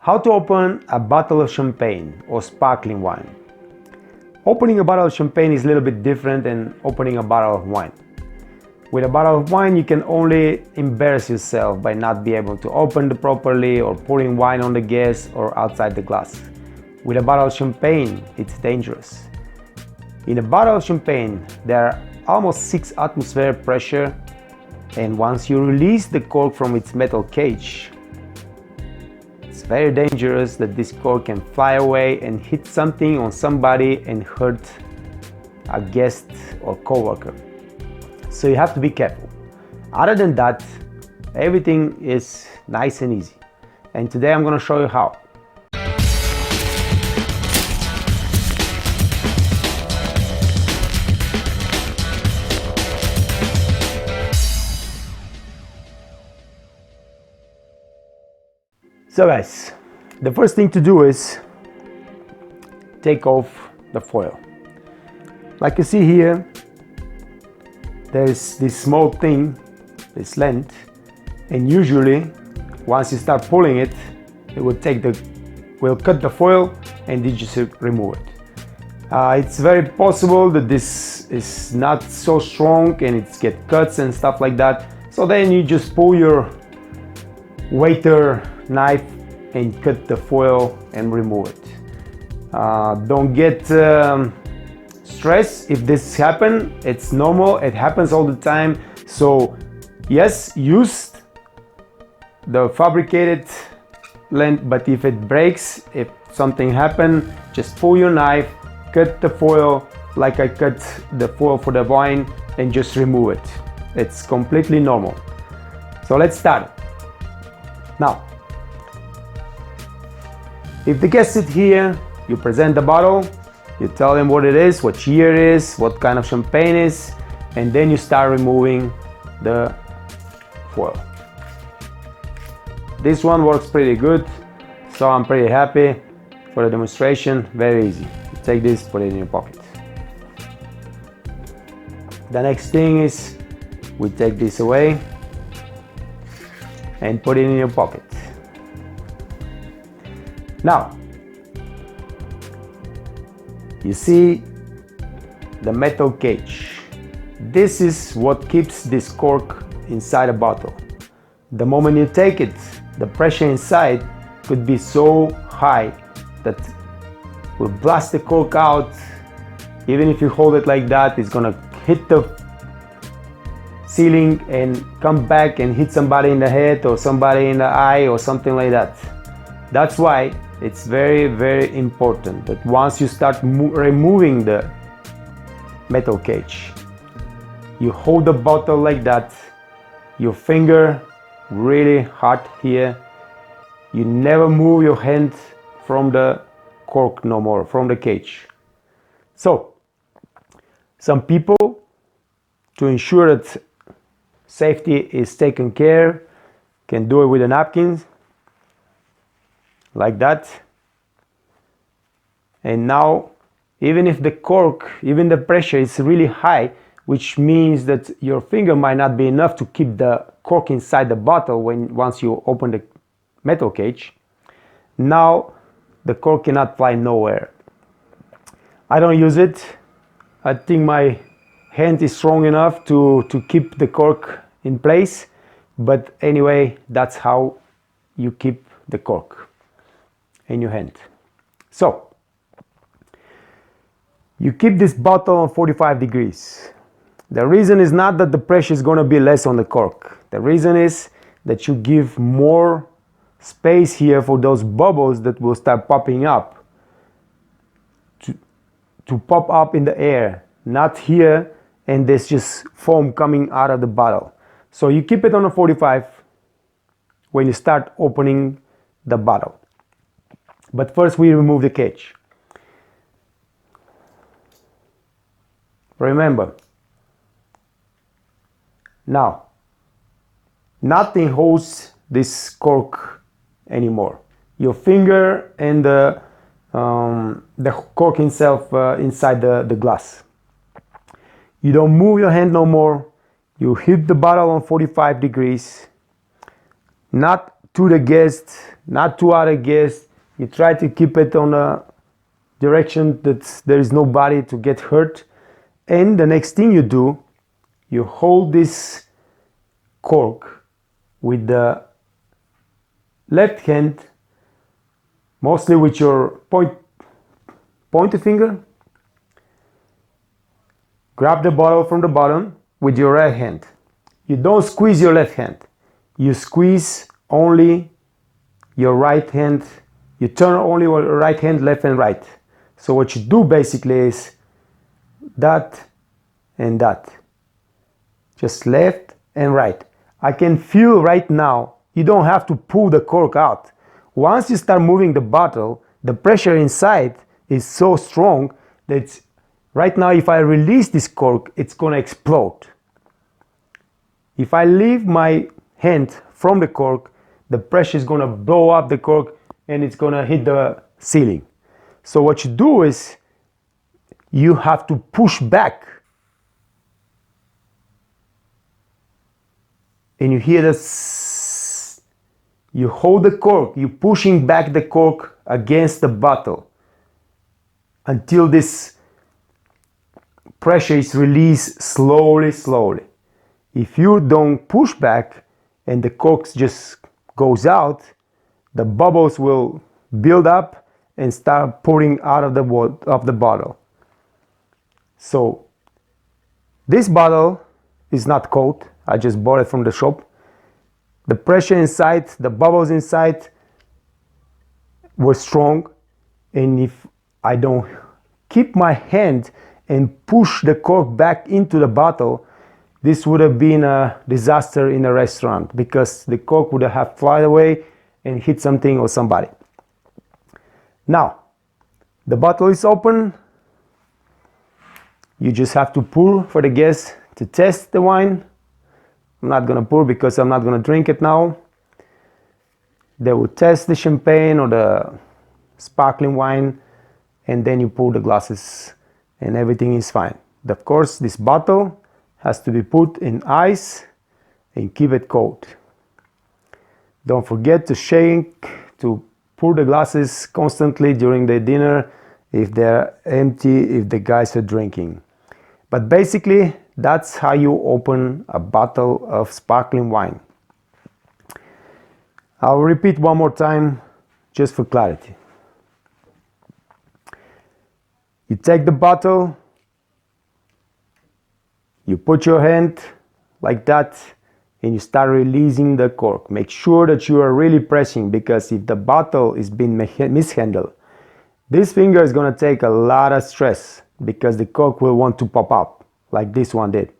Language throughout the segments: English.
How to open a bottle of champagne or sparkling wine. Opening a bottle of champagne is a little bit different than opening a bottle of wine. With a bottle of wine, you can only embarrass yourself by not being able to open it properly or pouring wine on the gas or outside the glass. With a bottle of champagne, it's dangerous. In a bottle of champagne, there are almost 6 atmosphere pressure, and once you release the cork from its metal cage, it's very dangerous that this cork can fly away and hit something on somebody and hurt a guest or coworker. So you have to be careful. Other than that, everything is nice and easy. And today I'm going to show you how. So guys, the first thing to do is take off the foil. Like you see here, there's this small thing, this length, and usually once you start pulling it, it will cut the foil and you just remove it. It's very possible that this is not so strong and it's get cuts and stuff like that. So then you just pull your waiter knife and cut the foil and remove it. Don't get stressed if this happens. It's normal, it happens all the time. So yes, use the fabricated length, but if it breaks, if something happens, just pull your knife, cut the foil like I cut the foil for the wine, and just remove it. It's completely normal. So let's start. Now, if the guests sit here, you present the bottle, you tell them what it is, what year it is, what kind of champagne it is, and then you start removing the foil. This one works pretty good, so I'm pretty happy for the demonstration. Very easy. You take this, put it in your pocket. The next thing is we take this away and put it in your pocket. Now, you see the metal cage. This is what keeps this cork inside a bottle. The moment you take it, the pressure inside could be so high that will blast the cork out. Even if you hold it like that, it's gonna hit the ceiling and come back and hit somebody in the head or somebody in the eye or something like that. That's why it's very, very important that once you start removing the metal cage, you hold the bottle like that, your finger really hard here. You never move your hand from the cork no more, from the cage. So, some people, to ensure that safety is taken care, can do it with a napkin, like that. And now, even if the cork, even the pressure is really high, which means that your finger might not be enough to keep the cork inside the bottle once you open the metal cage, now the cork cannot fly nowhere. I don't use it. I think my hand is strong enough to keep the cork in place, but anyway, that's how you keep the cork in your hand. So you keep this bottle on 45 degrees. The reason is not that the pressure is going to be less on the cork. The reason is that you give more space here for those bubbles that will start popping up to pop up in the air, not here, and there's just foam coming out of the bottle. So you keep it on a 45 when you start opening the bottle. But first we remove the cage. Remember, now, nothing holds this cork anymore. Your finger and the cork itself inside the glass. You don't move your hand no more. You hit the bottle on 45 degrees, not to the guest, not to other guests. You try to keep it on a direction that there is nobody to get hurt. And the next thing you do, you hold this cork with the left hand, mostly with your pointer finger. Grab the bottle from the bottom with your right hand. You don't squeeze your left hand. You squeeze only your right hand. You turn only your right hand left and right. So what you do basically is that and that. Just left and right. I can feel right now, you don't have to pull the cork out. Once you start moving the bottle, the pressure inside is so strong that right now if I release this cork, it's gonna explode. If I leave my hand from the cork, the pressure is gonna blow up the cork and it's gonna hit the ceiling. So what you do is you have to push back. And you hear this, you hold the cork, you're pushing back the cork against the bottle until this pressure is released slowly. If you don't push back and the cork just goes out, the bubbles will build up and start pouring out of the bottle. So this bottle is not cold. I just bought it from the shop. The pressure inside, the bubbles inside were strong, and if I don't keep my hand and push the cork back into the bottle, this would have been a disaster in a restaurant because the cork would have fly away and hit something or somebody. Now, the bottle is open. You just have to pour for the guests to test the wine. I'm not gonna pour because I'm not gonna drink it now. They will test the champagne or the sparkling wine, and then you pour the glasses and everything is fine. Of course, this bottle has to be put in ice and keep it cold. Don't forget to shake, to pour the glasses constantly during the dinner if they're empty, if the guys are drinking. But basically, that's how you open a bottle of sparkling wine. I'll repeat one more time just for clarity. You take the bottle, you put your hand like that, and you start releasing the cork. Make sure that you are really pressing, because if the bottle is being mishandled, this finger is going to take a lot of stress because the cork will want to pop up like this one did.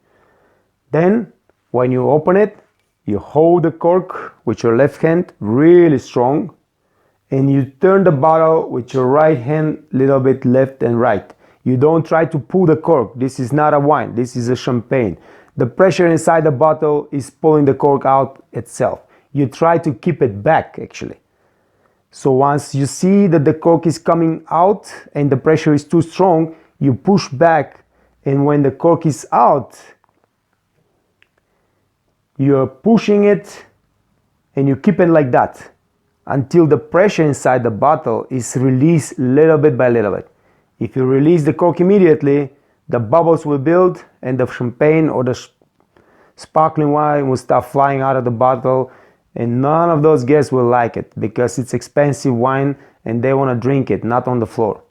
Then when you open it, you hold the cork with your left hand really strong, and you turn the bottle with your right hand little bit left and right. You don't try to pull the cork. This is not a wine, this is a champagne. The pressure inside the bottle is pulling the cork out itself. You try to keep it back actually. So once you see that the cork is coming out and the pressure is too strong, you push back, and when the cork is out, you're pushing it and you keep it like that until the pressure inside the bottle is released little bit by little bit. If you release the cork immediately, the bubbles will build and the champagne or the sparkling wine will start flying out of the bottle, and none of those guests will like it because it's expensive wine and they want to drink it, not on the floor.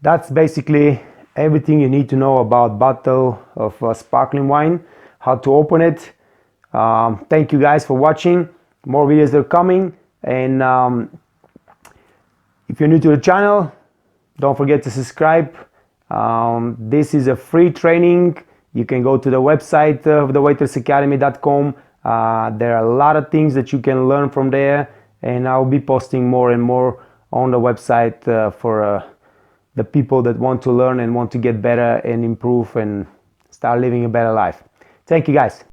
That's basically everything you need to know about bottle of sparkling wine, how to open it. Thank you guys for watching. More videos are coming, and if you're new to the channel, don't forget to subscribe. This is a free training. You can go to the website of thewaitressacademy.com. There are a lot of things that you can learn from there, and I'll be posting more and more on the website for the people that want to learn and want to get better and improve and start living a better life. Thank you guys.